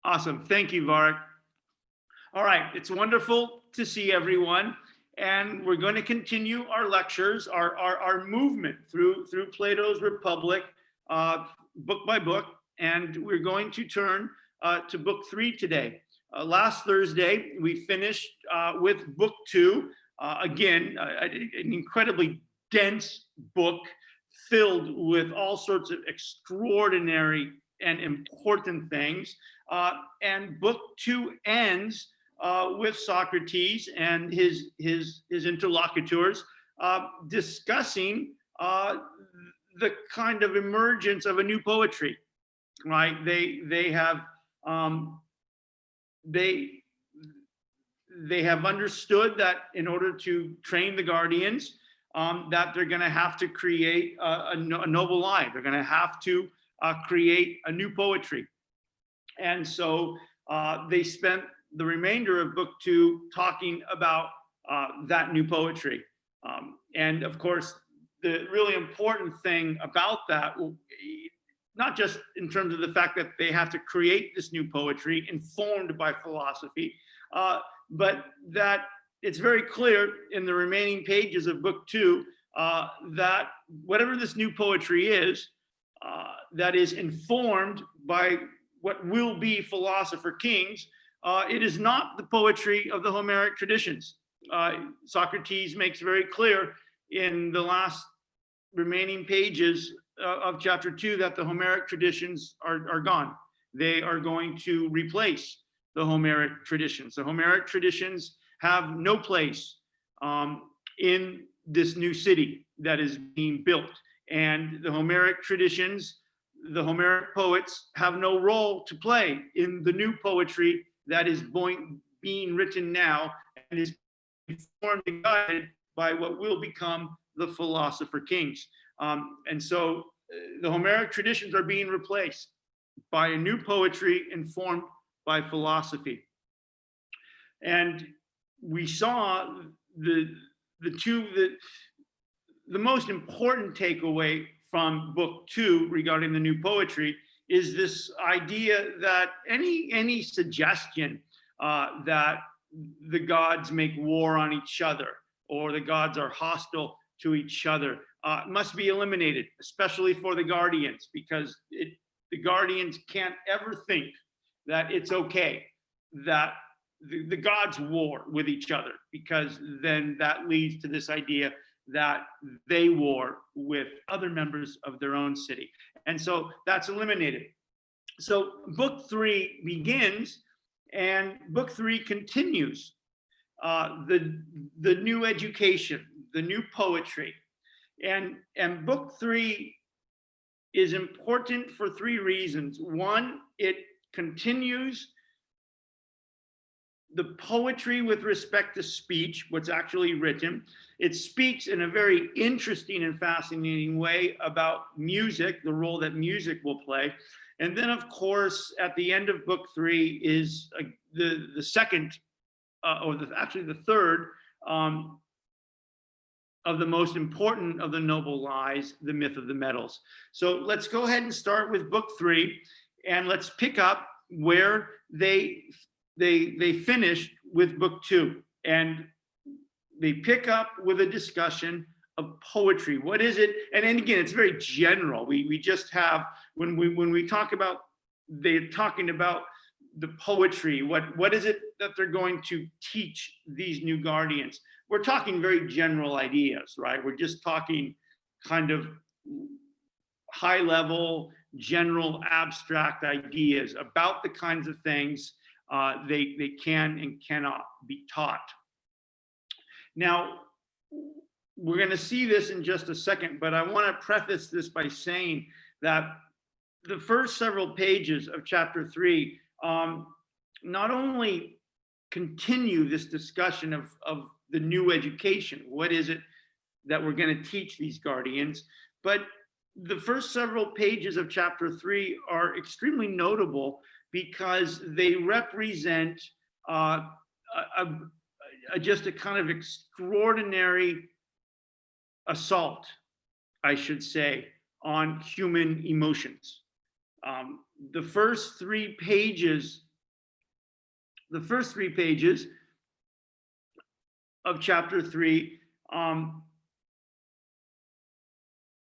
Awesome. Thank you, Varek. All right. It's wonderful to see everyone. And we're going to continue our lectures, our movement through Plato's Republic, book by book. And we're going to turn to book 3 today. Last Thursday, we finished with book 2. Again, an incredibly dense book filled with all sorts of extraordinary and important things. And book 2 ends with Socrates and his interlocutors discussing the kind of emergence of a new poetry, right? They have understood that in order to train the guardians, that they're going to have to create a noble lie. They're going to have to create a new poetry. And so they spent the remainder of book 2 talking about that new poetry. And of course, the really important thing about that, not just in terms of the fact that they have to create this new poetry informed by philosophy, but that it's very clear in the remaining pages of book 2 that whatever this new poetry is, that is informed by what will be philosopher kings, it is not the poetry of the Homeric traditions. Socrates makes very clear in the last remaining pages of chapter 2 that the Homeric traditions are gone. They are going to replace the Homeric traditions. The Homeric traditions have no place in this new city that is being built. And the Homeric traditions, the Homeric poets have no role to play in the new poetry that is being written now and is informed and guided by what will become the philosopher kings. And so the Homeric traditions are being replaced by a new poetry informed by philosophy. And we saw the most important takeaway from book 2 regarding the new poetry is this idea that any suggestion that the gods make war on each other or the gods are hostile to each other must be eliminated, especially for the guardians, because the guardians can't ever think that it's okay that the gods war with each other, because then that leads to this idea that they war with other members of their own city. And so that's eliminated. So book 3 begins and book 3 continues the new education, the new poetry. And book 3 is important for 3 reasons. One, it continues the poetry with respect to speech, what's actually written. It speaks in a very interesting and fascinating way about music, the role that music will play. And then, of course, at the end of book 3 is the second, actually the third, of the most important of the noble lies, the myth of the metals. So let's go ahead and start with book 3, and let's pick up where they finished with book 2, and they pick up with a discussion of poetry. What is it? And again, it's very general. We just have, when we talk about, they're talking about the poetry, what is it that they're going to teach these new guardians? We're talking very general ideas, right? We're just talking kind of high level, general, abstract ideas about the kinds of things they can and cannot be taught. Now, we're going to see this in just a second, but I want to preface this by saying that the first several pages of chapter 3 not only continue this discussion of the new education, what is it that we're going to teach these guardians, but the first several pages of chapter 3 are extremely notable because they represent just a kind of extraordinary assault, I should say, on human emotions. The first 3 pages the first 3 pages of chapter 3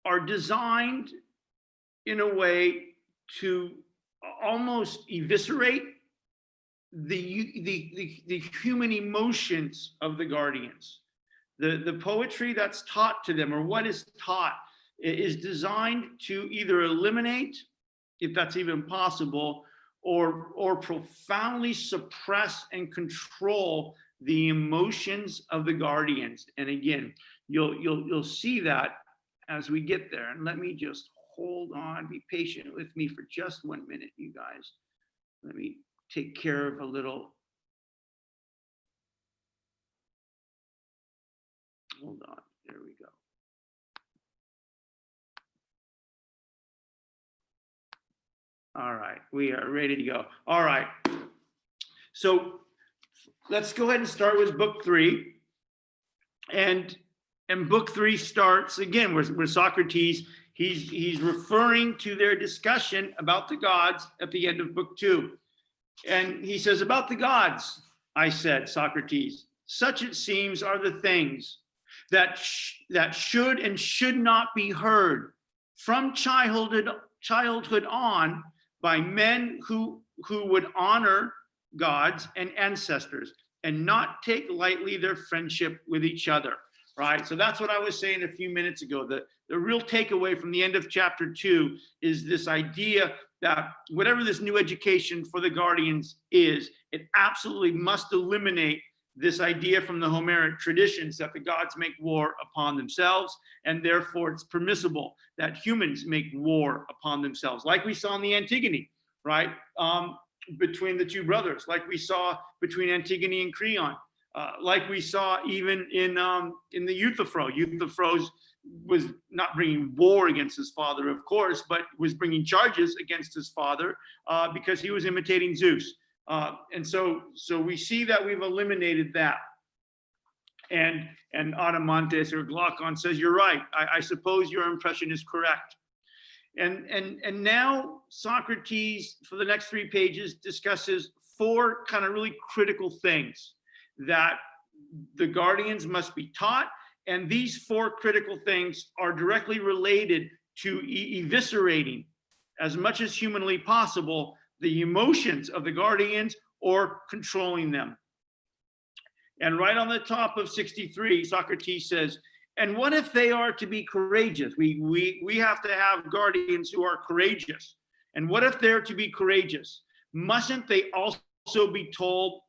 are designed in a way to almost eviscerate the human emotions of the guardians. The poetry that's taught to them, or what is taught, is designed to either eliminate, if that's even possible, or profoundly suppress and control the emotions of the guardians. And again, you'll see that as we get there. And let me just hold on, be patient with me for just 1 minute, you guys. Let me take care of a little. Hold on, there we go. All right, we are ready to go. All right, so let's go ahead and start with book 3. And book 3 starts again with Socrates. He's referring to their discussion about the gods at the end of book 2. And he says, about the gods, I said, Socrates, such it seems are the things that should and should not be heard from childhood on by men who would honor gods and ancestors and not take lightly their friendship with each other, right? So that's what I was saying a few minutes ago. The real takeaway from the end of chapter 2 is this idea that whatever this new education for the guardians is, it absolutely must eliminate this idea from the Homeric traditions that the gods make war upon themselves, and therefore it's permissible that humans make war upon themselves, like we saw in the Antigone, right? Between the 2 brothers, like we saw between Antigone and Creon, like we saw even in the Euthyphro. Euthyphro was not bringing war against his father, of course, but was bringing charges against his father because he was imitating Zeus. And so we see that we've eliminated that. And Adeimantus or Glaucon says, you're right. I suppose your impression is correct. And now Socrates, for the next 3 pages, discusses 4 kind of really critical things that the guardians must be taught. And these 4 critical things are directly related to eviscerating, as much as humanly possible, the emotions of the guardians or controlling them. And right on the top of 63, Socrates says, and what if they are to be courageous? We have to have guardians who are courageous. And what if they're to be courageous? Mustn't they also be told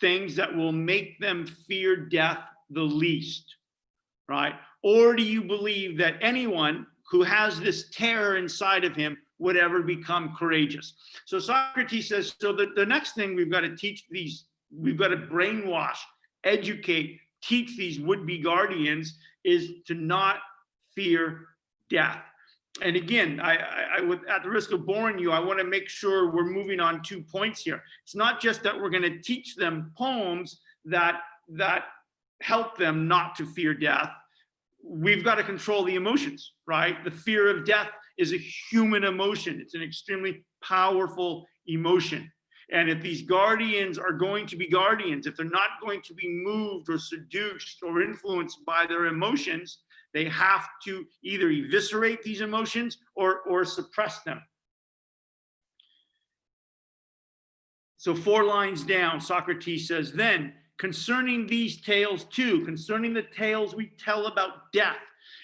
things that will make them fear death the least, right? Or do you believe that anyone who has this terror inside of him would ever become courageous? So Socrates says, so the next thing we've got to teach these, we've got to brainwash, educate, teach these would-be guardians is to not fear death. And again, I would, at the risk of boring you, I want to make sure we're moving on 2 points here. It's not just that we're going to teach them poems that help them not to fear death. We've got to control the emotions, right? The fear of death is a human emotion. It's an extremely powerful emotion. And if these guardians are going to be guardians, if they're not going to be moved or seduced or influenced by their emotions, they have to either eviscerate these emotions or suppress them. So 4 lines down, Socrates says, then, concerning these tales too, concerning the tales we tell about death,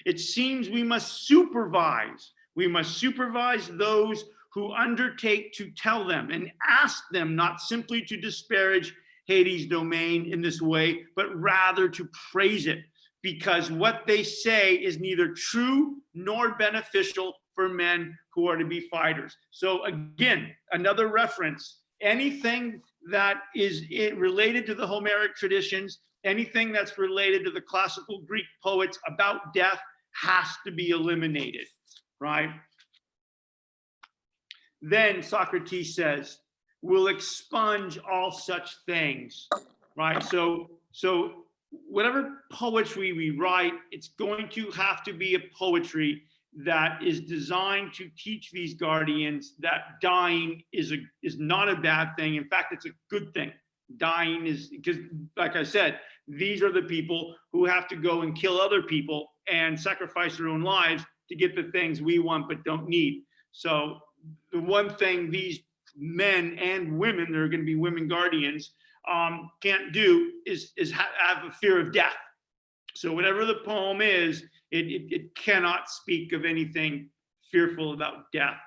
it seems we must supervise. We must supervise those who undertake to tell them and ask them not simply to disparage Hades' domain in this way, but rather to praise it, because what they say is neither true nor beneficial for men who are to be fighters. So again, another reference, anything that is related to the Homeric traditions, anything that's related to the classical Greek poets about death has to be eliminated, right? Then Socrates says, we'll expunge all such things, right? So whatever poetry we write, it's going to have to be a poetry that is designed to teach these guardians that dying is not a bad thing. In fact, it's a good thing, Dying is because, like I said, these are the people who have to go and kill other people and sacrifice their own lives to get the things we want but don't need. So the one thing these men and women, there are going to be women guardians, can't do is have a fear of death. So whatever the poem is, it cannot speak of anything fearful about death.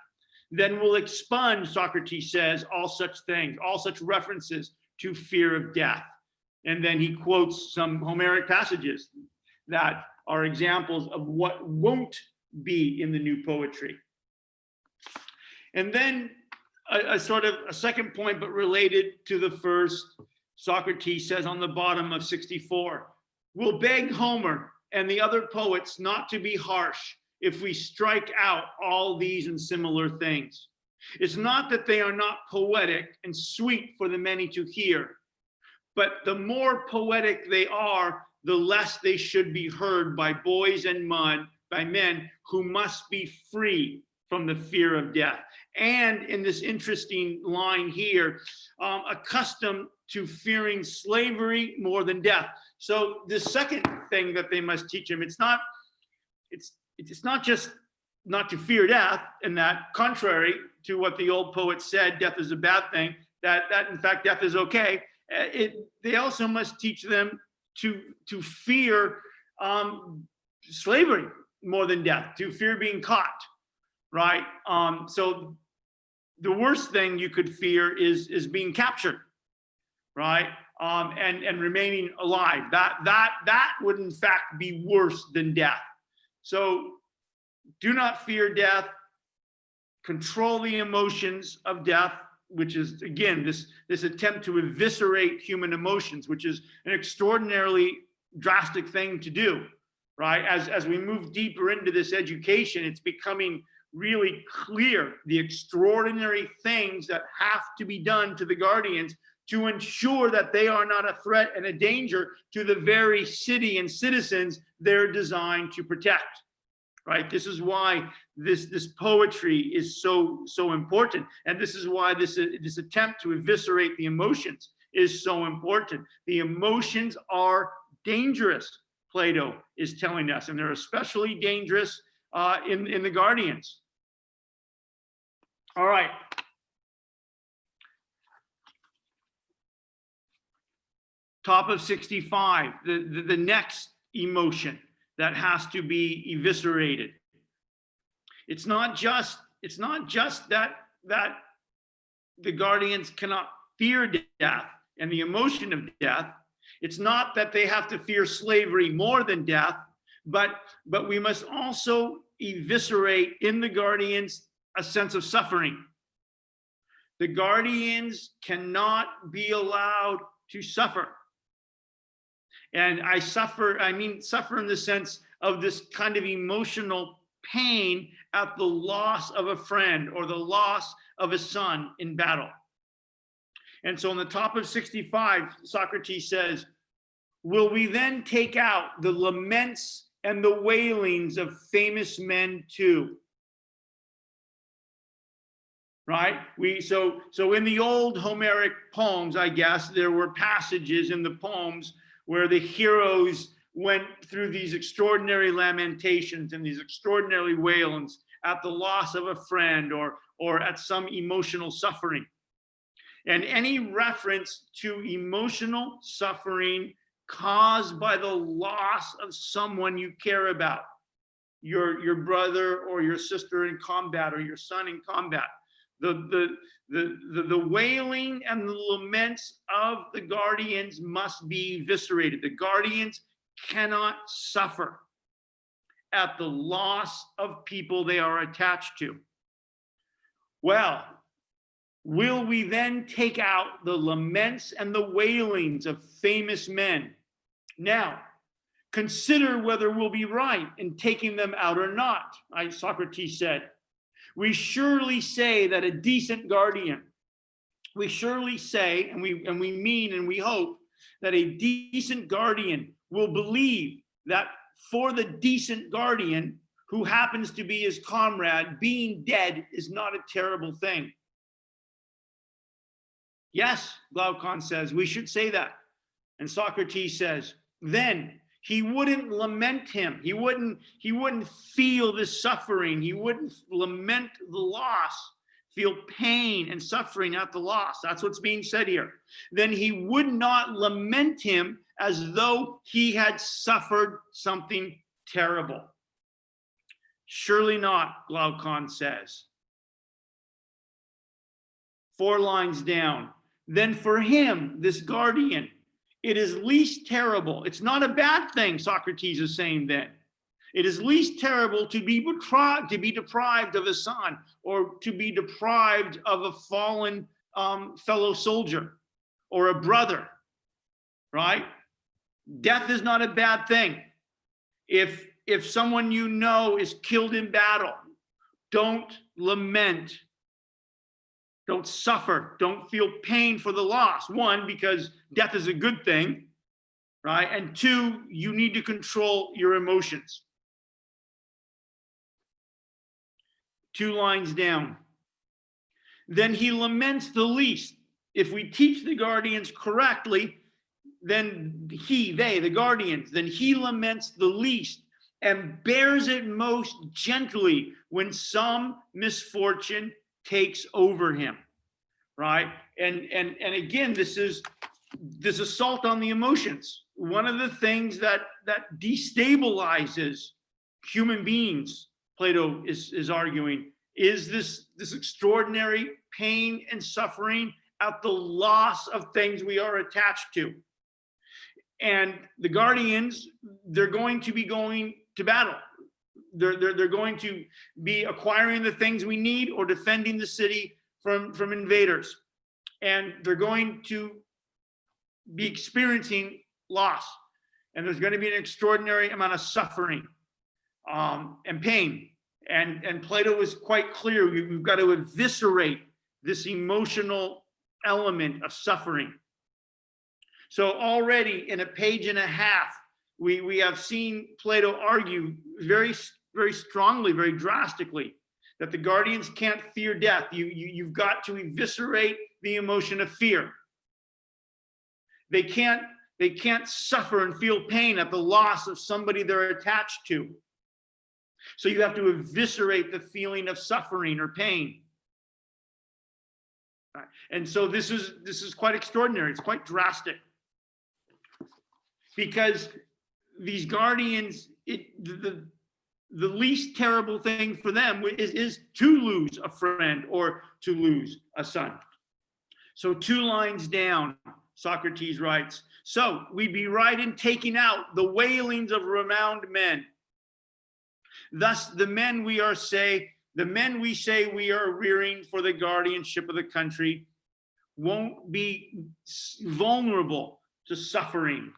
Then we'll expunge, Socrates says, all such things, all such references to fear of death. And then he quotes some Homeric passages that are examples of what won't be in the new poetry. And then a sort of a second point, but related to the first, Socrates says on the bottom of 64, we'll beg Homer and the other poets not to be harsh if we strike out all these and similar things. It's not that they are not poetic and sweet for the many to hear, but the more poetic they are, the less they should be heard by boys and by men who must be free from the fear of death. And in this interesting line here, accustomed to fearing slavery more than death. So the second thing that they must teach him, it's not just not to fear death, and that contrary to what the old poet said, death is a bad thing, that in fact death is okay. They also must teach them to fear slavery more than death, to fear being caught, right? So the worst thing you could fear is being captured, right? And remaining alive. That would in fact be worse than death. So do not fear death. Control the emotions of death, which is, again, this attempt to eviscerate human emotions, which is an extraordinarily drastic thing to do, right? As we move deeper into this education, it's becoming really clear the extraordinary things that have to be done to the guardians to ensure that they are not a threat and a danger to the very city and citizens they're designed to protect. Right? This is why this poetry is so important, and this is why this attempt to eviscerate the emotions is so important. The emotions are dangerous, Plato is telling us, and they're especially dangerous in the guardians. All right. Top of 65, the next emotion that has to be eviscerated. It's not just that the guardians cannot fear death and the emotion of death. It's not that they have to fear slavery more than death, but we must also eviscerate in the guardians a sense of suffering. The guardians cannot be allowed to suffer. And I mean suffer in the sense of this kind of emotional pain at the loss of a friend or the loss of a son in battle. And so on the top of 65, Socrates says, will we then take out the laments and the wailings of famous men too? Right? So in the old Homeric poems, I guess, there were passages in the poems where the heroes went through these extraordinary lamentations and these extraordinary wailings at the loss of a friend or at some emotional suffering. And any reference to emotional suffering caused by the loss of someone you care about, your brother or your sister in combat or your son in combat, the wailing and the laments of the guardians must be eviscerated. The guardians cannot suffer at the loss of people they are attached to. Well, will we then take out the laments and the wailings of famous men? Now, consider whether we'll be right in taking them out or not, Socrates said. We surely say that a decent guardian, we surely say, and we mean and we hope that a decent guardian will believe that for the decent guardian who happens to be his comrade, being dead is not a terrible thing. Yes, Glaucon says, we should say that. And Socrates says, then he wouldn't lament him. He wouldn't feel the suffering. He wouldn't lament the loss, feel pain and suffering at the loss. That's what's being said here. Then he would not lament him as though he had suffered something terrible. Surely not, Glaucon says. 4 lines down. Then for him, this guardian, it is least terrible. It's not a bad thing, Socrates is saying then. It is least terrible to be deprived of a son, or to be deprived of a fallen fellow soldier or a brother, right? Death is not a bad thing. If someone you know is killed in battle, don't lament, don't suffer, don't feel pain for the loss. 1, because death is a good thing, right? And 2, you need to control your emotions. 2 lines down. Then he laments the least. If we teach the guardians correctly, then they, the guardians, then he laments the least and bears it most gently when some misfortune takes over him, right? And again, this is this assault on the emotions. One of the things that destabilizes human beings, Plato is arguing, is this extraordinary pain and suffering at the loss of things we are attached to. And the guardians, they're going to be going to battle. They're going to be acquiring the things we need or defending the city from invaders. And they're going to be experiencing loss. And there's going to be an extraordinary amount of suffering and pain. And Plato is quite clear, we've got to eviscerate this emotional element of suffering. So already in a page and a half, we have seen Plato argue very, very strongly, very drastically, that the guardians can't fear death. You've got to eviscerate the emotion of fear. They can't suffer and feel pain at the loss of somebody they're attached to. So you have to eviscerate the feeling of suffering or pain. And so this is quite extraordinary. It's quite drastic. Because these guardians, the least terrible thing for them is to lose a friend or to lose a son. So 2 lines down, Socrates writes, so we'd be right in taking out the wailings of renowned men. Thus the men we say we are rearing for the guardianship of the country won't be vulnerable to suffering.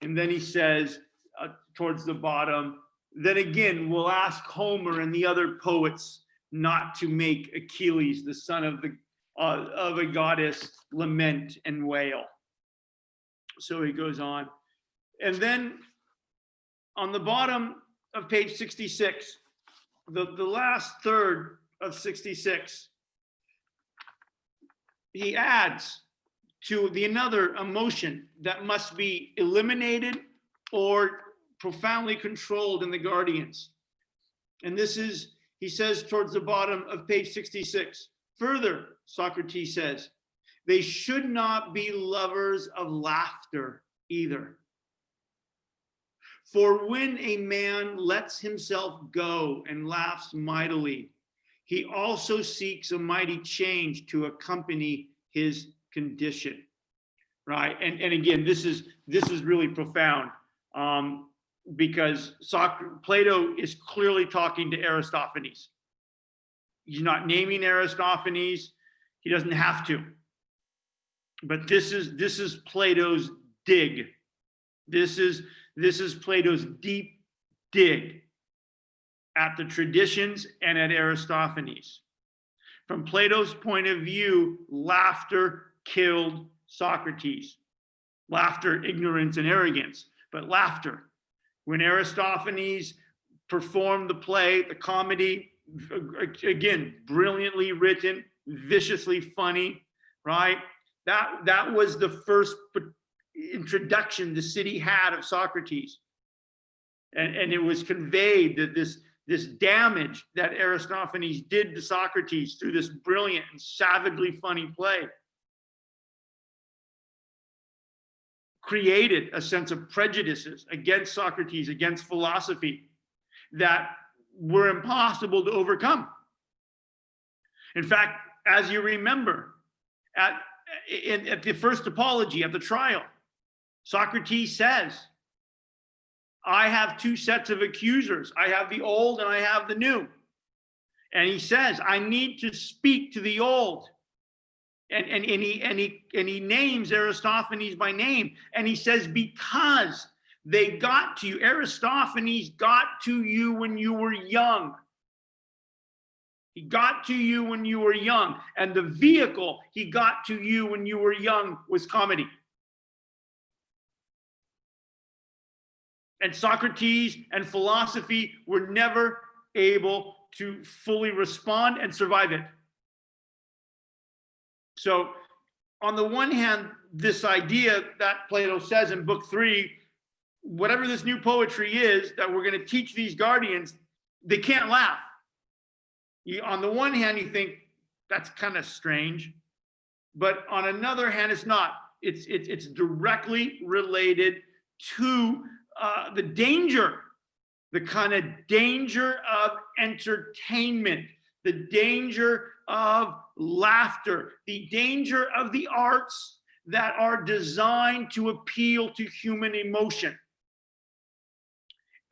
And then he says, towards the bottom, then again, we'll ask Homer and the other poets not to make Achilles, the son of a goddess, lament and wail. So he goes on. And then on the bottom of page 66, the last third of 66, he adds to another emotion that must be eliminated or profoundly controlled in the guardians. And this is, he says towards the bottom of page 66, further, Socrates says, they should not be lovers of laughter either. For when a man lets himself go and laughs mightily, he also seeks a mighty change to accompany his condition, right? And again, this is really profound because Plato is clearly talking to Aristophanes. He's not naming Aristophanes. He doesn't have to. But this is Plato's dig. This is Plato's deep dig at the traditions and at Aristophanes. From Plato's point of view, laughter killed Socrates. Laughter, ignorance, and arrogance, but laughter. When Aristophanes performed the play, the comedy, again, brilliantly written, viciously funny, right? That was the first introduction the city had of Socrates. And it was conveyed that this damage that Aristophanes did to Socrates through this brilliant and savagely funny play created a sense of prejudices against Socrates, against philosophy, that were impossible to overcome. In fact, as you remember, at the first apology, at the trial, Socrates says, I have two sets of accusers. I have the old and I have the new. And he says, I need to speak to the old. And he names Aristophanes by name. And he says, because they got to you, Aristophanes got to you when you were young. He got to you when you were young. And the vehicle he got to you when you were young was comedy. And Socrates and philosophy were never able to fully respond and survive it. So on the one hand, this idea that Plato says in book 3, whatever this new poetry is that we're going to teach these guardians, they can't laugh. On the one hand, you think that's kind of strange, but on another hand, it's not. It's directly related to the danger, the kind of danger of entertainment, the danger of laughter, the danger of the arts that are designed to appeal to human emotion.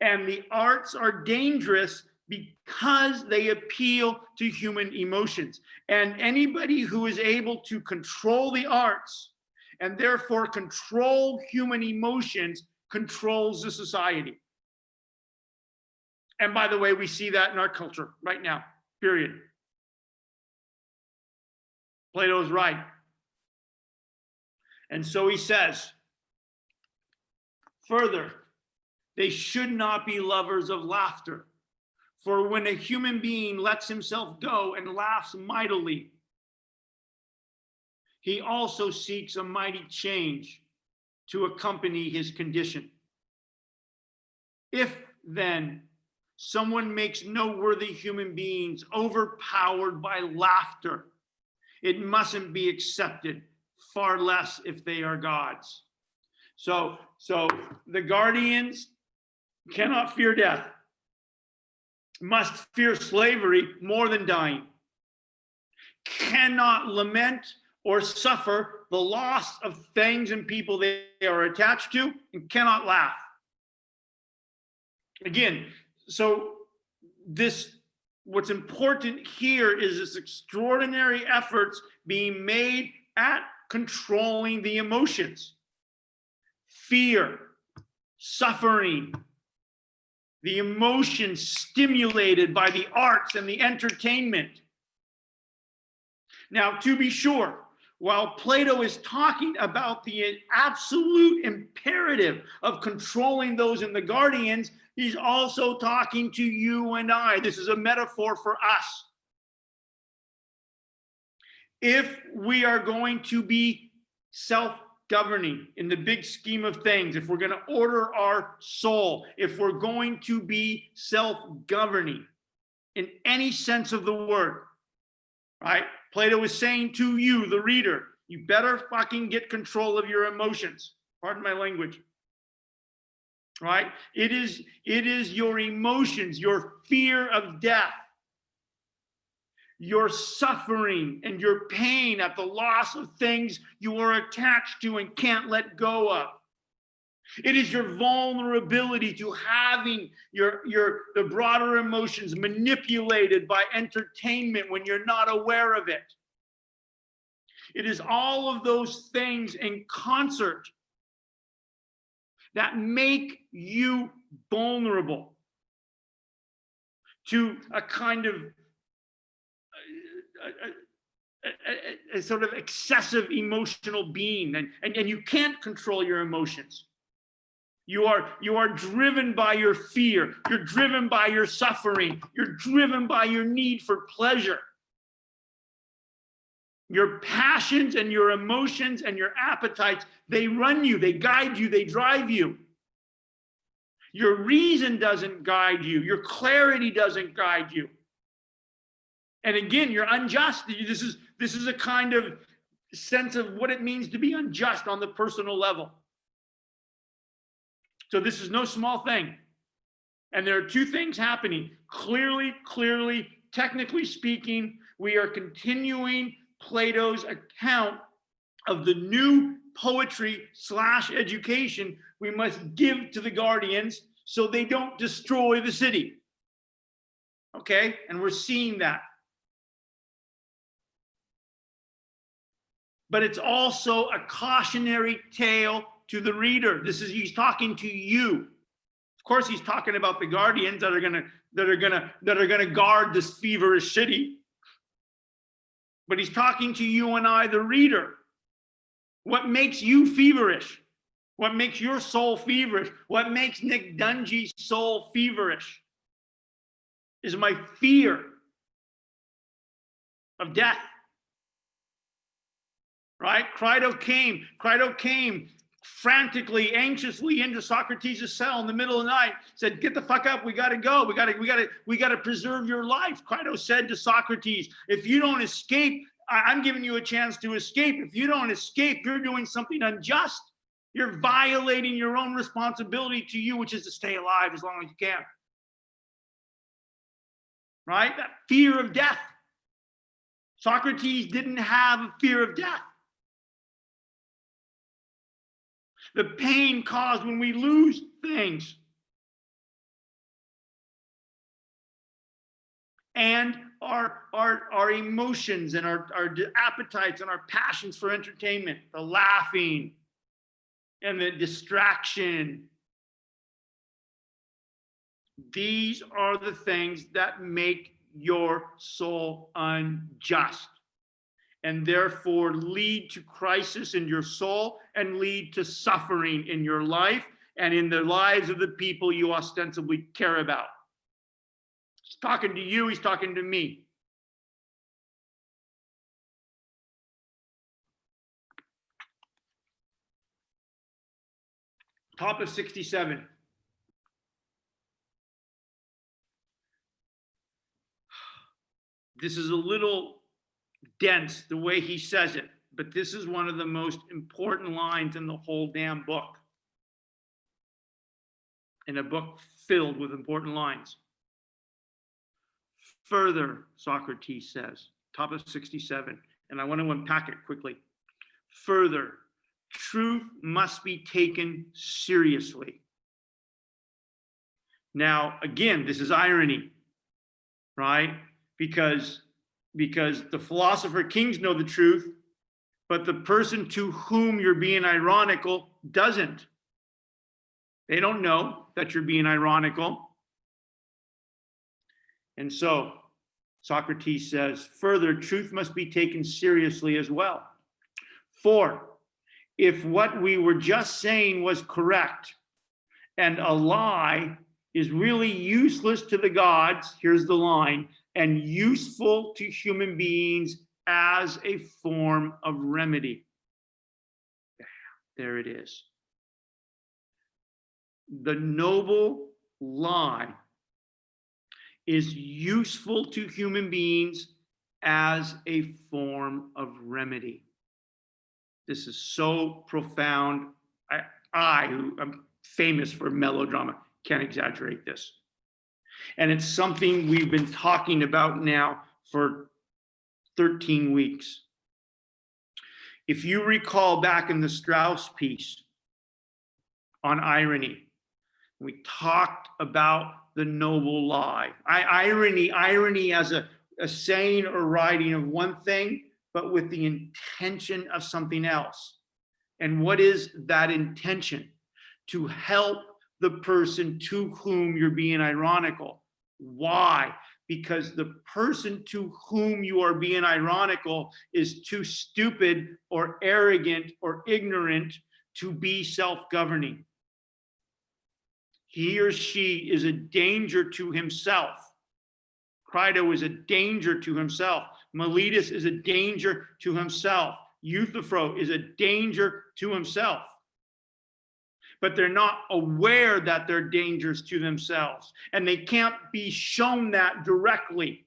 And the arts are dangerous because they appeal to human emotions. And anybody who is able to control the arts and therefore control human emotions controls the society. And by the way, we see that in our culture right now, period. Plato is right. And so he says, further, they should not be lovers of laughter. For when a human being lets himself go and laughs mightily, he also seeks a mighty change to accompany his condition. If then someone makes noteworthy human beings overpowered by laughter, it mustn't be accepted, far less if they are gods. So the guardians cannot fear death, must fear slavery more than dying, cannot lament or suffer the loss of things and people they are attached to, and cannot laugh. Again, so what's important here is this extraordinary efforts being made at controlling the emotions. Fear, suffering, the emotions stimulated by the arts and the entertainment. Now, to be sure, while Plato is talking about the absolute imperative of controlling those in the guardians, he's also talking to you and I. This is a metaphor for us. If we are going to be self-governing in the big scheme of things, if we're going to order our soul, if we're going to be self-governing in any sense of the word, right? Plato is saying to you, the reader, you better fucking get control of your emotions. Pardon my language. Right? It is your emotions, your fear of death, your suffering and your pain at the loss of things you are attached to and can't let go of. It is your vulnerability to having the broader emotions manipulated by entertainment when you're not aware of it. It is all of those things in concert that make you vulnerable to a kind of a sort of excessive emotional being, and you can't control your emotions. You are driven by your fear. You're driven by your suffering. You're driven by your need for pleasure. Your passions and your emotions and your appetites, they run you, they guide you, they drive you. Your reason doesn't guide you. Your clarity doesn't guide you. And again, you're unjust. This is a kind of sense of what it means to be unjust on the personal level. So this is no small thing. And there are two things happening. Clearly, technically speaking, we are continuing Plato's account of the new poetry / education we must give to the guardians so they don't destroy the city. Okay? And we're seeing that. But it's also a cautionary tale to the reader. He's talking to you. Of course, he's talking about the guardians that are gonna guard this feverish city. But he's talking to you and I, the reader. What makes you feverish? What makes your soul feverish? What makes Nick Dungy's soul feverish is my fear of death. Right? Crito came frantically, anxiously into Socrates' cell in the middle of the night, said, "Get the fuck up, we gotta go. We gotta preserve your life." Crito said to Socrates, "If you don't escape, I'm giving you a chance to escape. If you don't escape, you're doing something unjust. You're violating your own responsibility to you, which is to stay alive as long as you can." Right? That fear of death. Socrates didn't have a fear of death. The pain caused when we lose things. And our emotions and our appetites and our passions for entertainment, the laughing and the distraction. These are the things that make your soul unjust, and therefore lead to crisis in your soul and lead to suffering in your life and in the lives of the people you ostensibly care about. He's talking to you, he's talking to me. Top of 67. This is a little dense the way he says it, but this is one of the most important lines in the whole damn book. In a book filled with important lines. Further, Socrates says, top of 67, and I want to unpack it quickly. Further, truth must be taken seriously. Now, again, this is irony, right? Because the philosopher kings know the truth, but the person to whom you're being ironical doesn't. They don't know that you're being ironical. And so Socrates says, further, truth must be taken seriously as well. For if what we were just saying was correct and a lie is really useless to the gods, here's the line, and useful to human beings as a form of remedy. There it is. The noble lie is useful to human beings as a form of remedy. This is so profound. I who am famous for melodrama, can't exaggerate this. And it's something we've been talking about now for 13 weeks. If you recall back in the Strauss piece on irony, we talked about the noble lie. Irony as a saying or writing of one thing, but with the intention of something else. And what is that intention? To help the person to whom you're being ironical. Why? Because the person to whom you are being ironical is too stupid or arrogant or ignorant to be self-governing. He or she is a danger to himself. Crito is a danger to himself. Miletus is a danger to himself. Euthyphro is a danger to himself. But they're not aware that they're dangers to themselves, and they can't be shown that directly.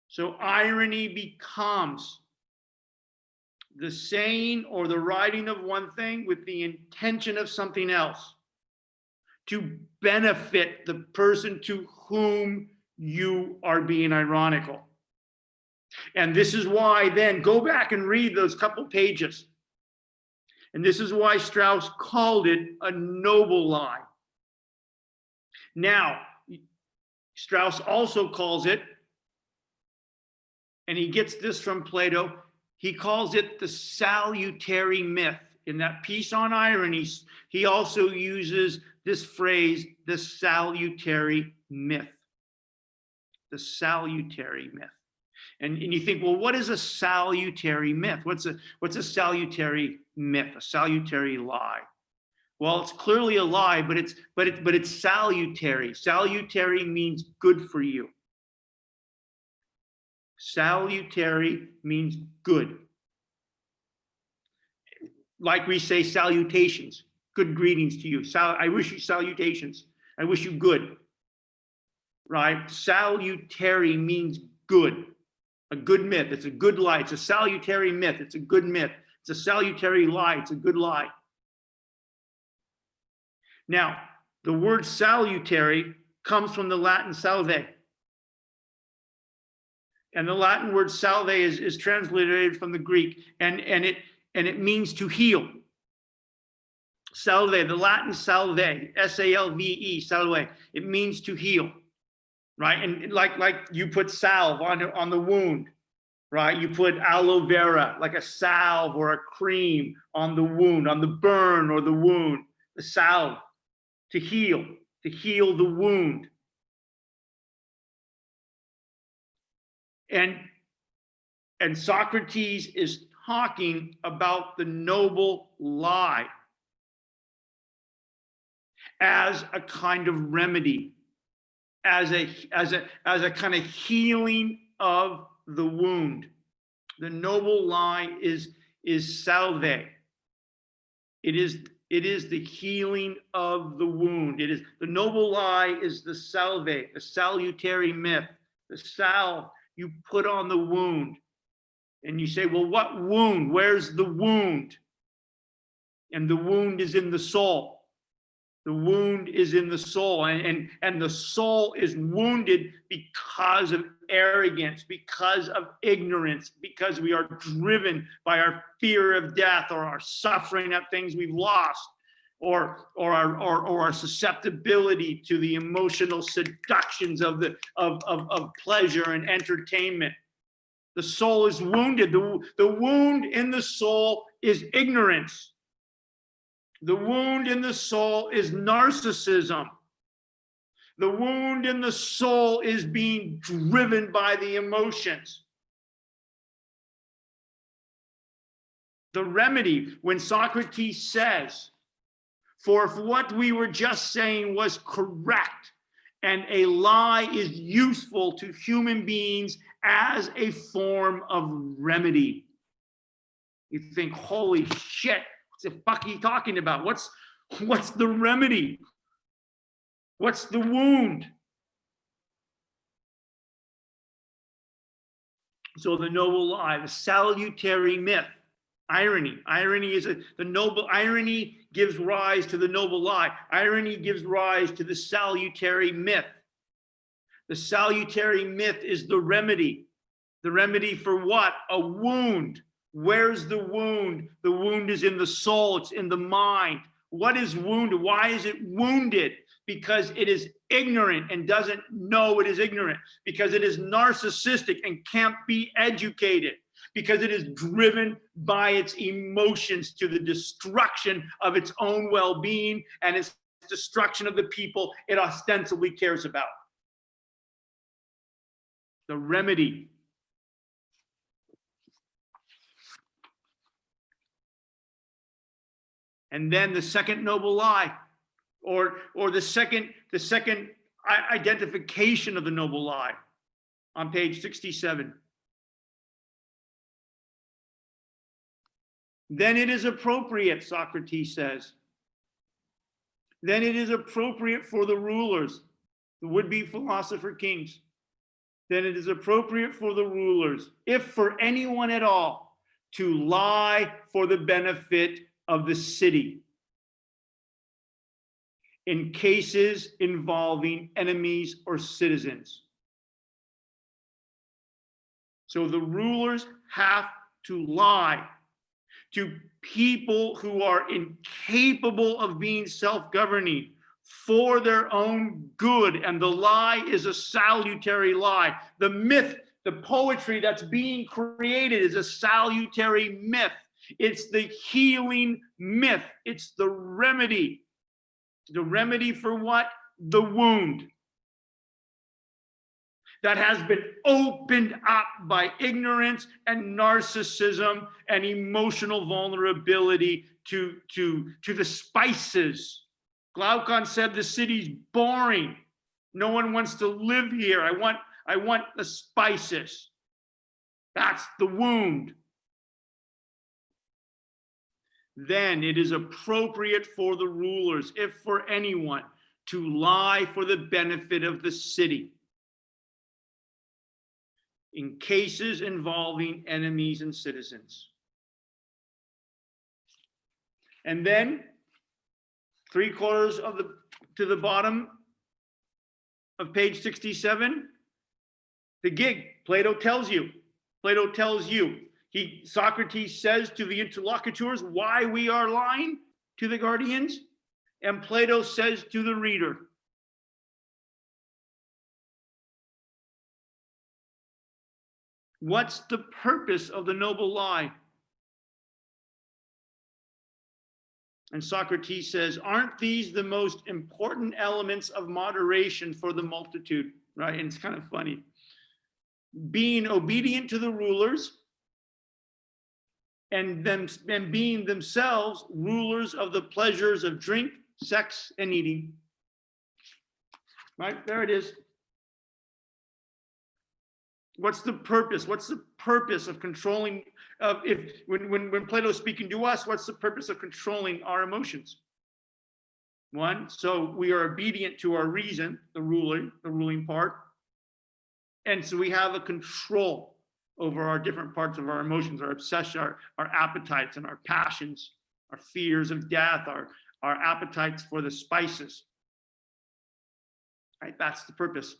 So irony becomes the saying or the writing of one thing with the intention of something else to benefit the person to whom you are being ironical. And this is why, then, go back and read those couple pages. And this is why Strauss called it a noble lie. Now, Strauss also calls it, and he gets this from Plato, he calls it the salutary myth. In that piece on irony, he also uses this phrase, the salutary myth. The salutary myth. And you think, well, what is a salutary myth? What's a salutary myth? A salutary lie? Well, it's clearly a lie, but it's salutary. Salutary means good for you. Salutary means good. Like we say salutations, good greetings to you. I wish you salutations. I wish you good. Right? Salutary means good. A good myth. It's a good lie. It's a salutary myth. It's a good myth. It's a salutary lie. It's a good lie. Now, the word salutary comes from the Latin salve. And the Latin word salve is transliterated from the Greek, and it means to heal. Salve, the Latin salve, S-A-L-V-E, salve, it means to heal. Right? And like you put salve on the wound, right? You put aloe vera, like a salve or a cream on the wound, on the burn or the wound, the salve, to heal the wound. And Socrates is talking about the noble lie as a kind of remedy, as a kind of healing of the wound. The noble lie is salve. It is the healing of the wound. It is the noble lie is the salve, the salutary myth, the salve you put on the wound. And you say, well, what wound? Where's the wound? And the wound is in the soul. The wound is in the soul, and the soul is wounded because of arrogance, because of ignorance, because we are driven by our fear of death or our suffering at things we've lost, or our susceptibility to the emotional seductions of pleasure and entertainment. The soul is wounded. The wound in the soul is ignorance. The wound in the soul is narcissism. The wound in the soul is being driven by the emotions. The remedy, when Socrates says, for if what we were just saying was correct, and a lie is useful to human beings as a form of remedy, you think, holy shit, what the fuck are you talking about? What's the remedy? What's the wound? So the noble lie, the salutary myth, irony. Irony gives rise to the noble lie. Irony gives rise to the salutary myth. The salutary myth is the remedy. The remedy for what? A wound. Where's the wound? The wound is in the soul. It's in the mind. What is wounded? Why is it wounded? Because it is ignorant and doesn't know it is ignorant. Because it is narcissistic and can't be educated. Because it is driven by its emotions to the destruction of its own well-being and its destruction of the people it ostensibly cares about. The remedy. And then the second noble lie, or the second identification of the noble lie on page 67. then it is appropriate, Socrates says. Then it is appropriate for the rulers, the would-be philosopher kings. Then it is appropriate for the rulers, if for anyone at all, to lie for the benefit of the city in cases involving enemies or citizens. So the rulers have to lie to people who are incapable of being self-governing for their own good. And the lie is a salutary lie. The myth, the poetry that's being created is a salutary myth. It's the healing myth. It's the remedy. The remedy for what? The wound that has been opened up by ignorance and narcissism and emotional vulnerability to the spices. Glaucon said the city's boring. No one wants to live here. I want the spices. That's the wound. Then it is appropriate for the rulers, if for anyone, to lie for the benefit of the city in cases involving enemies and citizens. And then 3/4 of to the bottom of page 67, the gig. Plato tells you. Socrates says to the interlocutors why we are lying to the guardians, and Plato says to the reader. What's the purpose of the noble lie? And Socrates says, aren't these the most important elements of moderation for the multitude? Right? And it's kind of funny. Being obedient to the rulers and being themselves rulers of the pleasures of drink, sex, and eating. Right? There it is. What's the purpose? What's the purpose of controlling? When Plato's speaking to us, what's the purpose of controlling our emotions? One, so we are obedient to our reason, the ruling part, and so we have a control over our different parts of our emotions, our obsession, our appetites, and our passions, our fears of death, our appetites for the spices. Right? That's the purpose.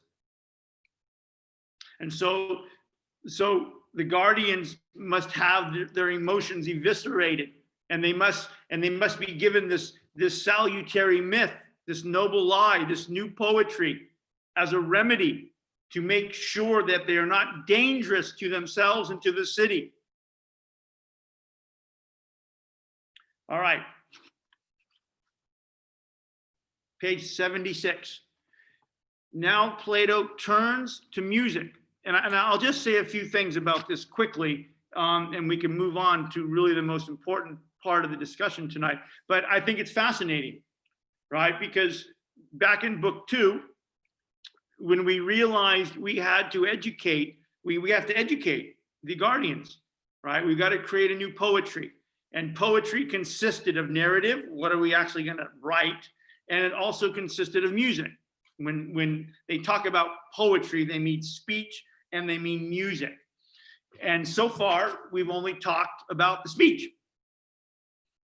And so the guardians must have their emotions eviscerated, and they must be given this salutary myth, this noble lie, this new poetry as a remedy to make sure that they are not dangerous to themselves and to the city. All right. Page 76. Now Plato turns to music. And I'll just say a few things about this quickly, and we can move on to really the most important part of the discussion tonight. But I think it's fascinating, right? Because back in book 2, when we realized we had to educate, we have to educate the guardians, right? We've got to create a new poetry. And poetry consisted of narrative, what are we actually going to write? And it also consisted of music. When they talk about poetry, they mean speech and they mean music. And so far, we've only talked about the speech.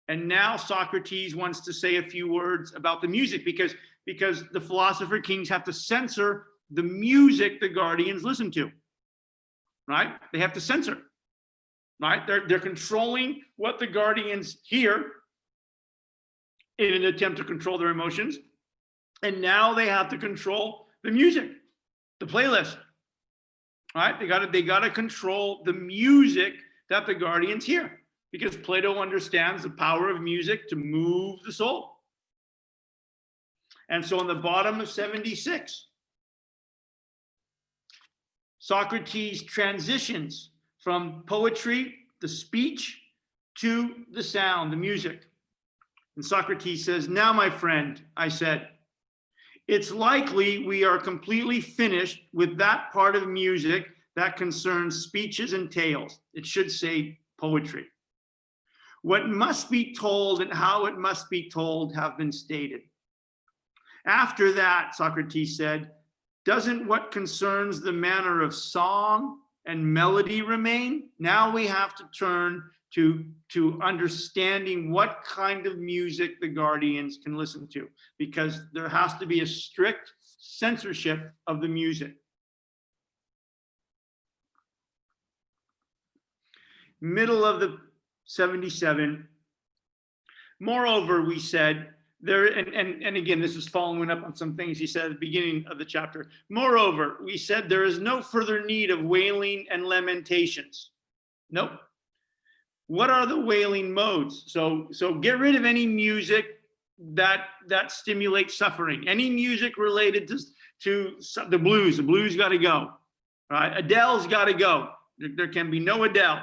And now Socrates wants to say a few words about the music because the philosopher kings have to censor the music the guardians listen to, right? They have to censor, right? They're controlling what the guardians hear in an attempt to control their emotions. And now they have to control the music, the playlist, right? They gotta control the music that the guardians hear, because Plato understands the power of music to move the soul. And so on the bottom of 76, Socrates transitions from poetry, the speech, to the sound, the music. And Socrates says, now, my friend, I said, it's likely we are completely finished with that part of music that concerns speeches and tales. It should say poetry. What must be told and how it must be told have been stated. After that, Socrates said, doesn't what concerns the manner of song and melody remain? Now we have to turn to understanding what kind of music the guardians can listen to, because there has to be a strict censorship of the music. Middle of the 77. Moreover, we said, there, and again, this is following up on some things he said at the beginning of the chapter. Moreover, we said there is no further need of wailing and lamentations. Nope. What are the wailing modes? So get rid of any music that stimulates suffering. Any music related to the blues. The blues got to go. Right? Adele's got to go. There can be no Adele.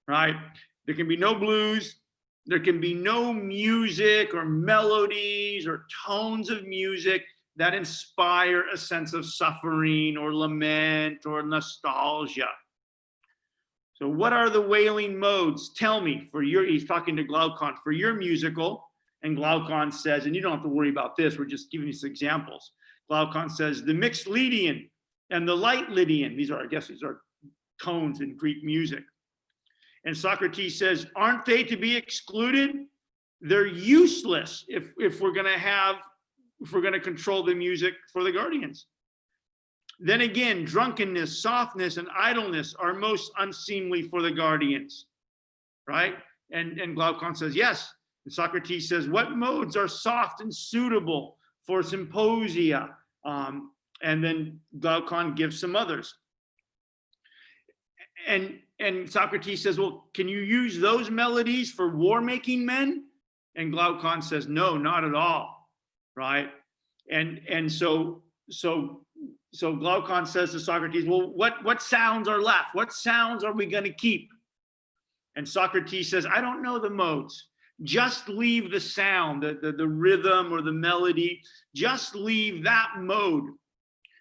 Right? There can be no blues. There can be no music or melodies or tones of music that inspire a sense of suffering or lament or nostalgia. So what are the wailing modes? Tell me, he's talking to Glaucon, for your musical, and Glaucon says, and you don't have to worry about this, we're just giving these examples. Glaucon says, the mixed Lydian and the light Lydian, these are tones in Greek music. And Socrates says, aren't they to be excluded? They're useless if we're going to control the music for the guardians. Then again, drunkenness, softness, and idleness are most unseemly for the guardians, right? And Glaucon says, yes. And Socrates says, what modes are soft and suitable for symposia? And then Glaucon gives some others. And Socrates says, well, can you use those melodies for war-making men? And Glaucon says, no, not at all, right? And so Glaucon says to Socrates, well, what sounds are left? What sounds are we going to keep? And Socrates says, I don't know the modes. Just leave the sound, the rhythm or the melody. Just leave that mode,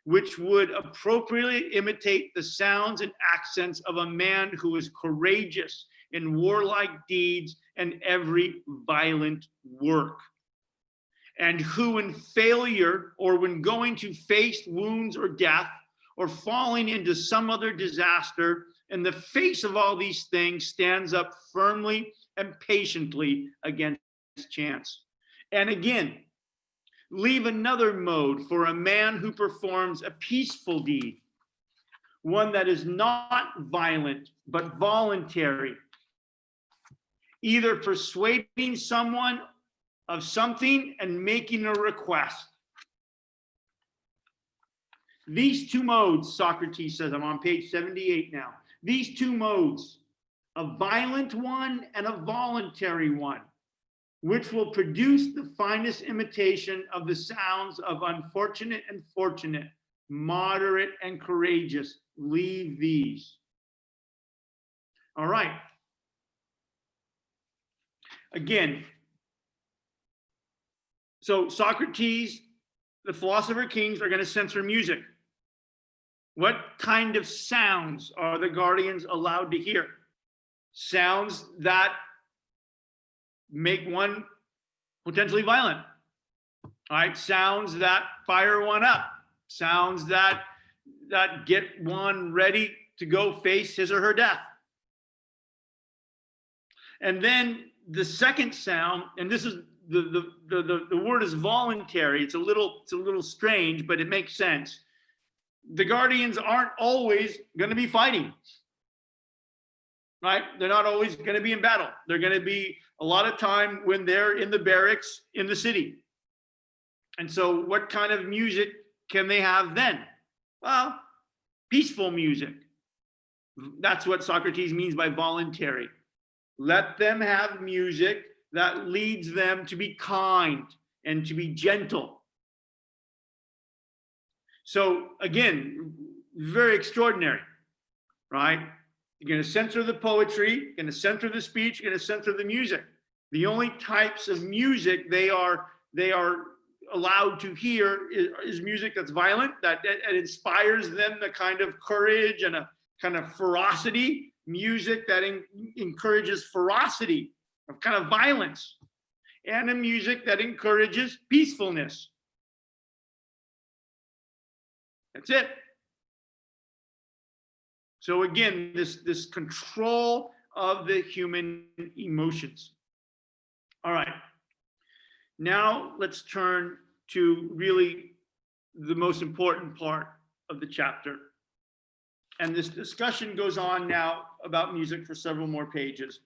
which would appropriately imitate the sounds and accents of a man who is courageous in warlike deeds and every violent work, and who in failure or when going to face wounds or death or falling into some other disaster, in the face of all these things, stands up firmly and patiently against chance. And again, leave another mode for a man who performs a peaceful deed, one that is not violent, but voluntary, either persuading someone of something and making a request. These two modes, Socrates says, I'm on page 78 now. These two modes, a violent one and a voluntary one, which will produce the finest imitation of the sounds of unfortunate and fortunate, moderate and courageous. Leave these. All right. Again, so Socrates, the philosopher kings, are going to censor music. What kind of sounds are the guardians allowed to hear? Sounds that make one potentially violent. All right, sounds that fire one up. Sounds that get one ready to go face his or her death. And then the second sound, and this is the word is voluntary. It's a little strange, but it makes sense. The guardians aren't always going to be fighting, right? They're not always going to be in battle. They're going to be a lot of time when they're in the barracks in the city. And so what kind of music can they have then? Well, peaceful music. That's what Socrates means by voluntary. Let them have music that leads them to be kind and to be gentle. So again, very extraordinary, right? You're going to censor the poetry, you're going to censor the speech, you're going to censor the music. The only types of music they are allowed to hear is music that's violent, that inspires them the kind of courage and a kind of ferocity, music that encourages ferocity of kind of violence, and a music that encourages peacefulness. That's it. So again, this control of the human emotions. All right. Now let's turn to really the most important part of the chapter. And this discussion goes on now about music for several more pages.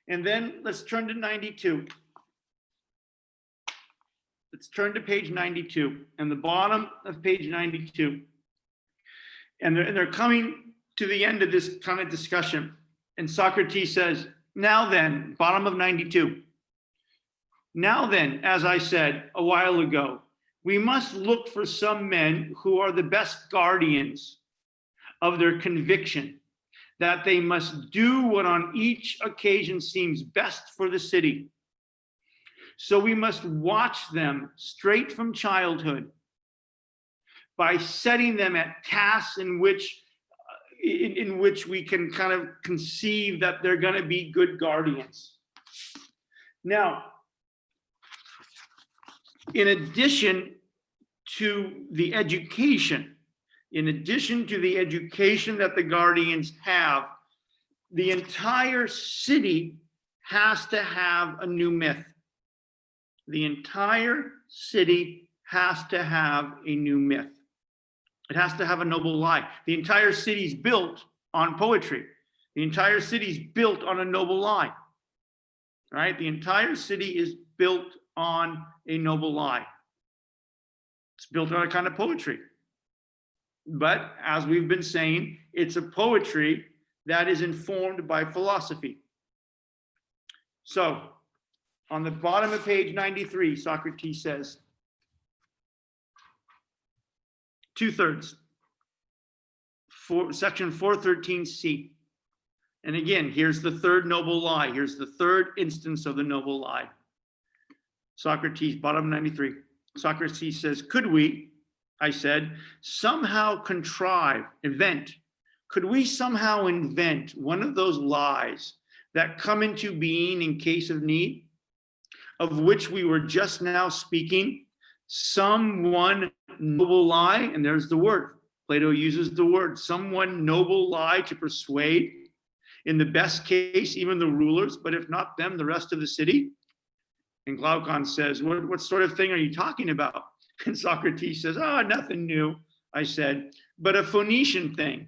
And then let's turn to 92. Let's turn to page 92 and the bottom of page 92. And they're coming to the end of this kind of discussion. And Socrates says, now then, bottom of 92. Now then, as I said a while ago, we must look for some men who are the best guardians of their conviction, that they must do what on each occasion seems best for the city. So we must watch them straight from childhood by setting them at tasks in which we can kind of conceive that they're going to be good guardians. Now, in addition to the education that the guardians have, the entire city has to have a new myth. The entire city has to have a new myth. It has to have a noble lie. The entire city's built on poetry. The entire city's built on a noble lie. Right? The entire city is built on a noble lie. It's built on a kind of poetry. But as we've been saying, it's a poetry that is informed by philosophy. So, on the bottom of page 93, Socrates says, 2/3, section 413c. And again, here's the third noble lie. Here's the third instance of the noble lie. Socrates, bottom 93. Socrates says, could we, I said, somehow could we somehow invent one of those lies that come into being in case of need, of which we were just now speaking, some one noble lie, and there's the word. Plato uses the word, some one noble lie to persuade, in the best case, even the rulers, but if not them, the rest of the city. And Glaucon says, what sort of thing are you talking about? And Socrates says, nothing new, I said, but a Phoenician thing,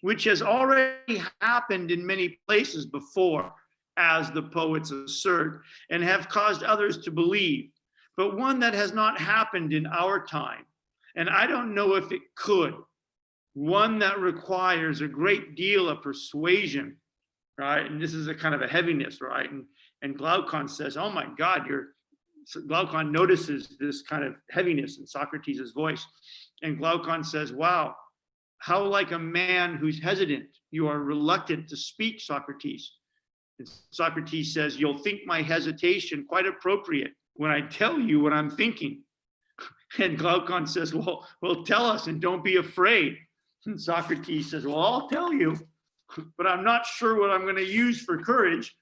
which has already happened in many places before, as the poets assert, and have caused others to believe, but one that has not happened in our time. And I don't know if it could. One that requires a great deal of persuasion, right? And this is a kind of a heaviness, right? And Glaucon says, oh my God, Glaucon notices this kind of heaviness in Socrates' voice. And Glaucon says, wow, how like a man who's hesitant, you are reluctant to speak, Socrates. And Socrates says, you'll think my hesitation quite appropriate when I tell you what I'm thinking. And Glaucon says, well, tell us and don't be afraid. And Socrates says, well, I'll tell you, but I'm not sure what I'm going to use for courage.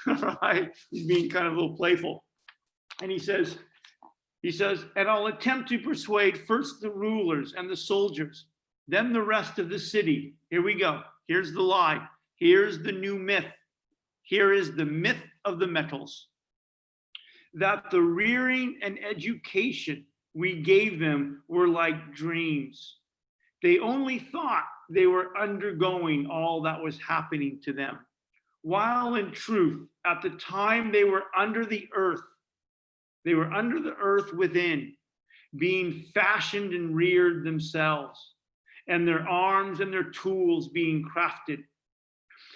Right? He's being kind of a little playful. And he says, and I'll attempt to persuade first the rulers and the soldiers, then the rest of the city. Here we go. Here's the lie. Here's the new myth. Here is the myth of the metals. That the rearing and education we gave them were like dreams. They only thought they were undergoing all that was happening to them, while in truth, at the time they were under the earth. They were under the earth within, being fashioned and reared themselves, and their arms and their tools being crafted.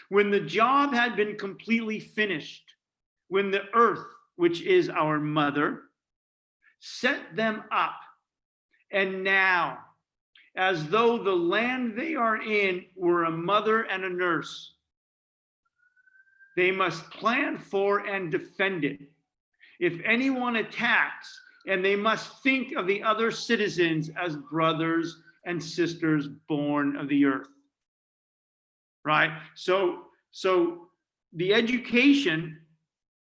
When the job had been completely finished, when the earth, which is our mother, set them up, and now, as though the land they are in were a mother and a nurse, they must plan for and defend it. If anyone attacks, and they must think of the other citizens as brothers and sisters born of the earth. Right? So the education,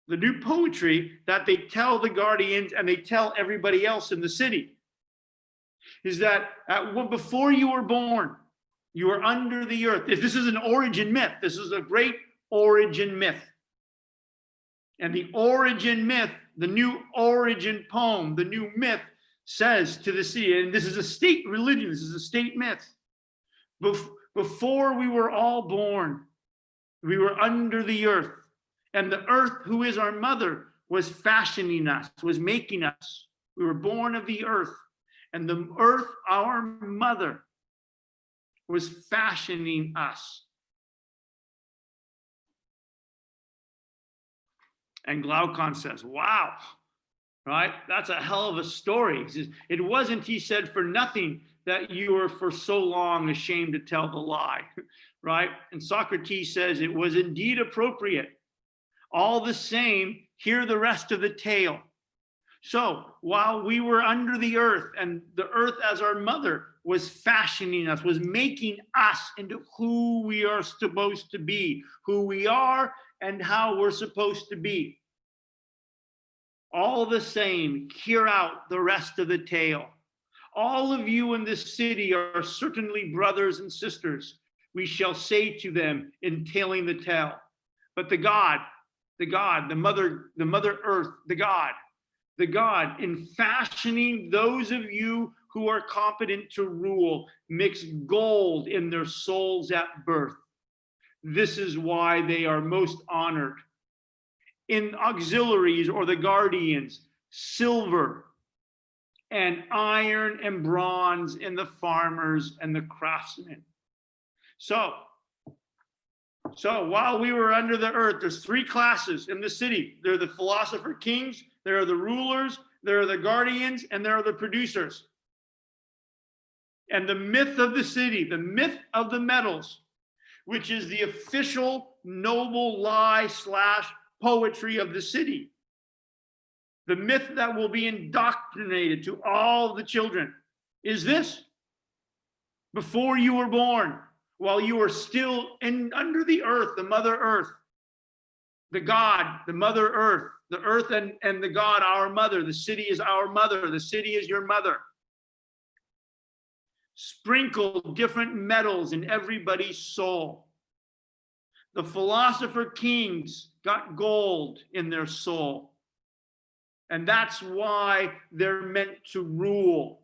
the new poetry that they tell the guardians and they tell everybody else in the city is that before you were born, you were under the earth. This is an origin myth. This is a great origin myth. And the origin myth, the new origin poem, the new myth says to the city, and this is a state religion, this is a state myth. Before we were all born, we were under the earth. And the earth, who is our mother, was fashioning us, was making us. We were born of the earth. And the earth, our mother, was fashioning us. And Glaucon says, wow, right? That's a hell of a story. He says, it wasn't, he said, for nothing that you were for so long ashamed to tell the lie, right? And Socrates says it was indeed appropriate. All the same, hear the rest of the tale. So while we were under the earth and the earth as our mother was fashioning us, was making us into who we are supposed to be, who we are and how we're supposed to be. All the same, hear out the rest of the tale. All of you in this city are certainly brothers and sisters. We shall say to them, entailing the tale. But the God, the mother earth, the God, in fashioning those of you who are competent to rule, mixed gold in their souls at birth. This is why they are most honored. In auxiliaries or the guardians, silver and iron and bronze in the farmers and the craftsmen. So while we were under the earth, there's three classes in the city. There are the philosopher kings, there are the rulers, there are the guardians, and there are the producers. And the myth of the city, the myth of the metals, which is the official noble lie / poetry of the city. The myth that will be indoctrinated to all the children is this: before you were born, while you were still under the earth, the mother earth, the God, the mother earth, the earth and the God, our mother, the city is our mother, the city is your mother. Sprinkle different metals in everybody's soul. The philosopher kings got gold in their soul. And that's why they're meant to rule.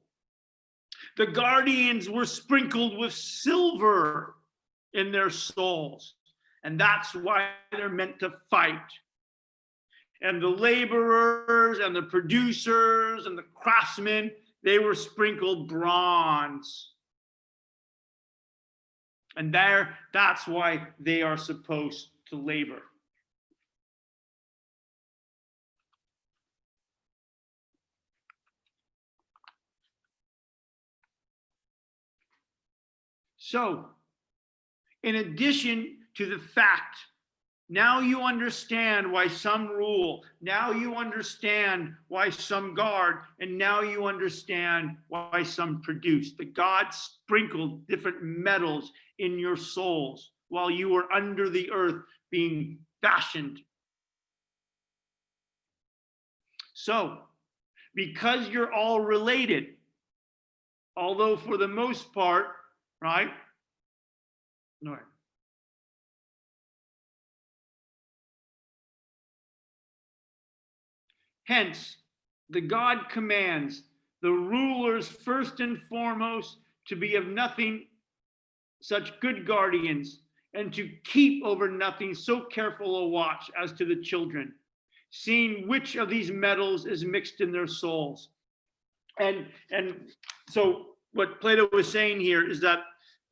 The guardians were sprinkled with silver in their souls. And that's why they're meant to fight. And the laborers and the producers and the craftsmen, they were sprinkled bronze. And that's why they are supposed to labor. So, in addition to the fact, now you understand why some rule, now you understand why some guard, and now you understand why some produce. The God sprinkled different metals in your souls while you were under the earth being fashioned. So, because you're all related, although for the most part, right? No. Hence, the God commands the rulers first and foremost to be of nothing such good guardians, and to keep over nothing so careful a watch as to the children, seeing which of these metals is mixed in their souls. And so what Plato was saying here is that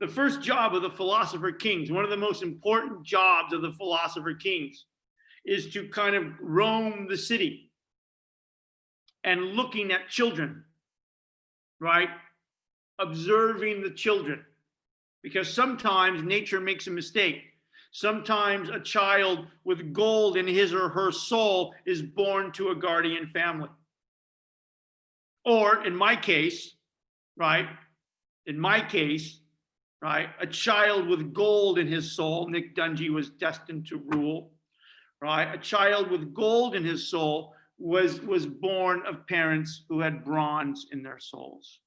the first job of the philosopher kings, one of the most important jobs of the philosopher kings, is to kind of roam the city and looking at children, right? Observing the children. Because sometimes nature makes a mistake. Sometimes a child with gold in his or her soul is born to a guardian family. Or in my case, right? A child with gold in his soul, Nick Dungy was destined to rule, right? A child with gold in his soul was born of parents who had bronze in their souls.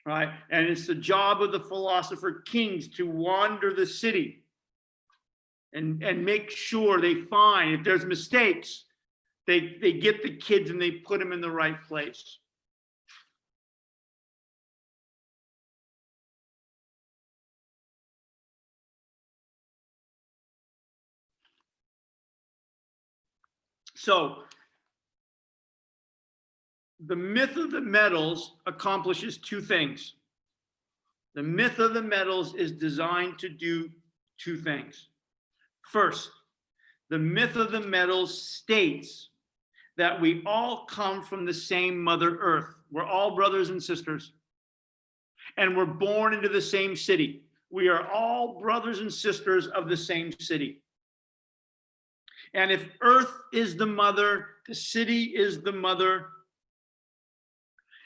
Right? And it's the job of the philosopher kings to wander the city and make sure they find, if there's mistakes, they get the kids and they put them in the right place. So the myth of the metals accomplishes two things. The myth of the metals is designed to do two things. First, the myth of the metals states that we all come from the same Mother Earth. We're all brothers and sisters, and we're born into the same city. We are all brothers and sisters of the same city. And if Earth is the mother, the city is the mother.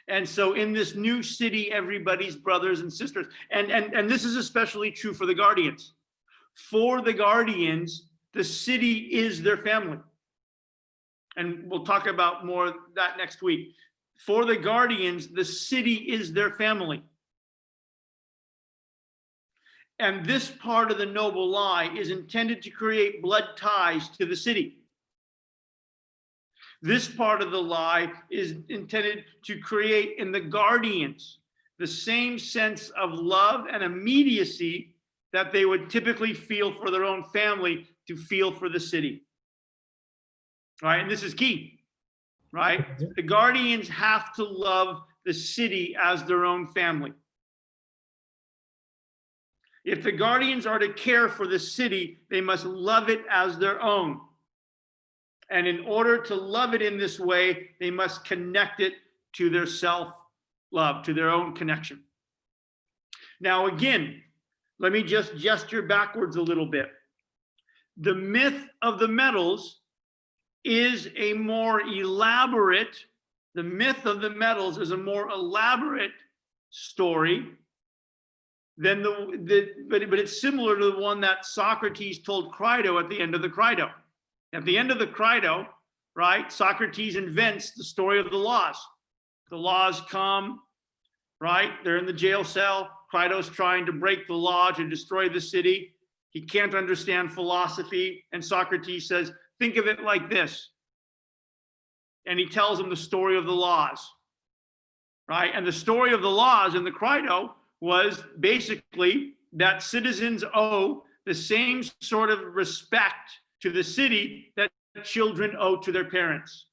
And so in this new city, everybody's brothers and sisters. And this is especially true for the guardians. For the guardians, the city is their family. And we'll talk about more of that next week. For the guardians, the city is their family. And this part of the noble lie is intended to create blood ties to the city. This part of the lie is intended to create in the guardians the same sense of love and immediacy that they would typically feel for their own family to feel for the city. Right? And this is key, right? The guardians have to love the city as their own family. If the guardians are to care for the city, they must love it as their own. And in order to love it in this way, they must connect it to their self-love, to their own connection. Now, again, let me just gesture backwards a little bit. The myth of the metals is a more elaborate, the myth of the metals is a more elaborate story than but it's similar to the one that Socrates told Crito at the end of the Crito. At the end of the Crito, right, Socrates invents the story of the laws. The laws come, right? They're in the jail cell. Crito's trying to break the law to destroy the city. He can't understand philosophy. And Socrates says, think of it like this. And he tells him the story of the laws, right? And the story of the laws in the Crito was basically that citizens owe the same sort of respect to the city that children owe to their parents.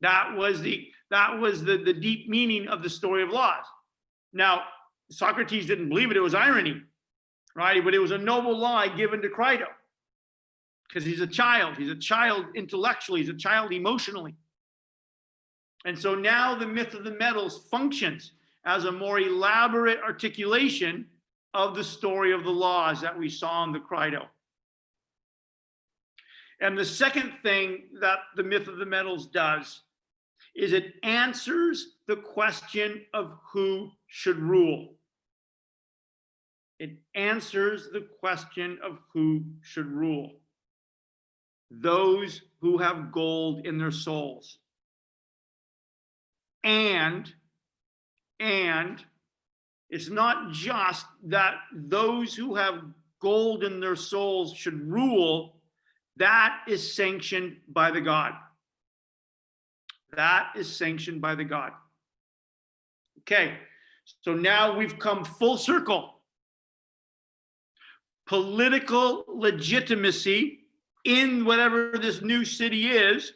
That was the deep meaning of the story of laws. Now, Socrates didn't believe it, it was irony, right? But it was a noble lie given to Crito because he's a child intellectually, he's a child emotionally. And so now the myth of the metals functions as a more elaborate articulation of the story of the laws that we saw in the Crito. And the second thing that the myth of the metals does is it answers the question of who should rule. It answers the question of who should rule. Those who have gold in their souls. And it's not just that those who have gold in their souls should rule. That is sanctioned by the God. That is sanctioned by the God. Okay, so now we've come full circle. Political legitimacy in whatever this new city is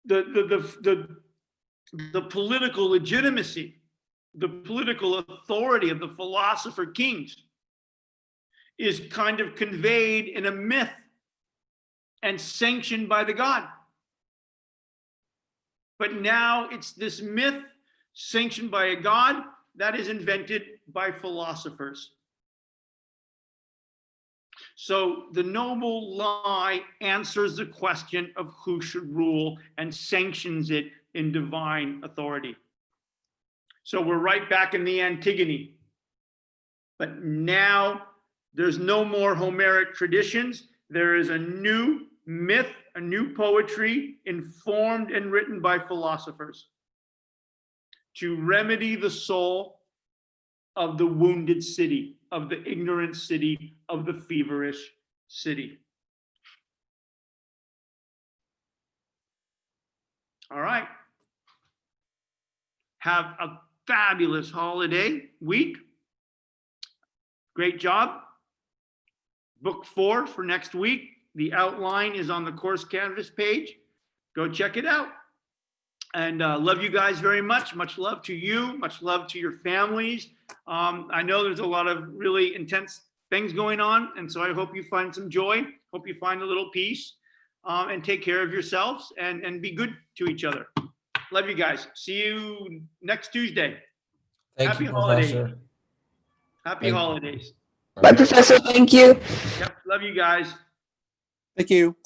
the political legitimacy, the political authority of the philosopher kings is kind of conveyed in a myth and sanctioned by the God. But now it's this myth sanctioned by a God that is invented by philosophers. So the noble lie answers the question of who should rule and sanctions it in divine authority. So we're right back in the Antigone. But now There's no more Homeric traditions. There is a new myth, a new poetry informed and written by philosophers to remedy the soul of the wounded city, of the ignorant city, of the feverish city. All right. Have a fabulous holiday week. Great job. Book 4 for next week. The outline is on the course canvas page. Go check it out. And love you guys very much. Much love to you. Much love to your families. I know there's a lot of really intense things going on. And so I hope you find some joy. Hope you find a little peace. And take care of yourselves and be good to each other. Love you guys. See you next Tuesday. Thank you, Professor. Happy holidays. Bye, Professor. Thank you. Yep. Love you guys. Thank you.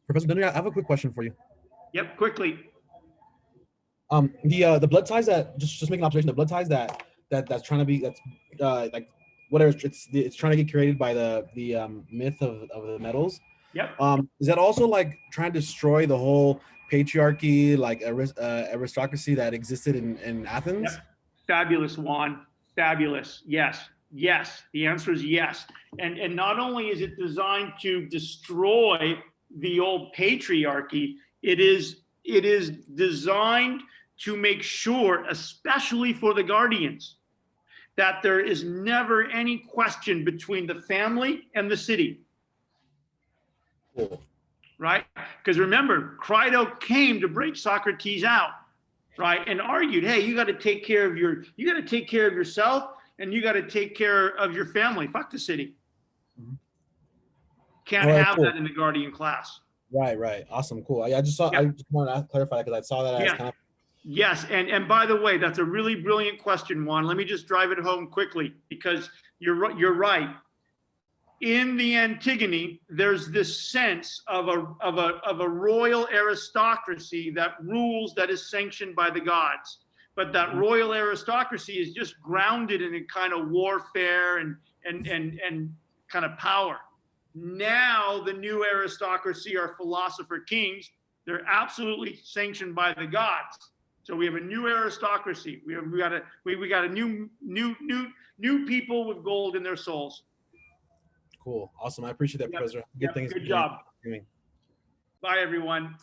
Professor Dunning, I have a quick question for you. Yep, quickly. The blood ties that just make an observation. The blood ties that's trying to be like whatever it's trying to get created by the myth of the metals. Yep. Is that also like trying to destroy the whole patriarchy, like aristocracy that existed in Athens? Yep. Fabulous, Juan. Fabulous. Yes. Yes. The answer is yes. And not only is it designed to destroy the old patriarchy, it is designed to make sure, especially for the guardians, that there is never any question between the family and the city. Cool. Right? Because remember, Crito came to break Socrates out, right? And argued, hey, you got to take care of yourself, and you got to take care of your family. Fuck the city. Mm-hmm. Can't have that in the guardian class. Right. Awesome. Cool. I just wanted to clarify because I saw that as kind of. Yes, and by the way, that's a really brilliant question, Juan. Let me just drive it home quickly because you're right. In the Antigone, there's this sense of a royal aristocracy that rules, that is sanctioned by the gods. But that royal aristocracy is just grounded in a kind of warfare and kind of power. Now the new aristocracy are philosopher kings. They're absolutely sanctioned by the gods. So we have a new aristocracy. We got a new people with gold in their souls. Cool. Awesome. I appreciate that, Professor. Good job. Bye, everyone.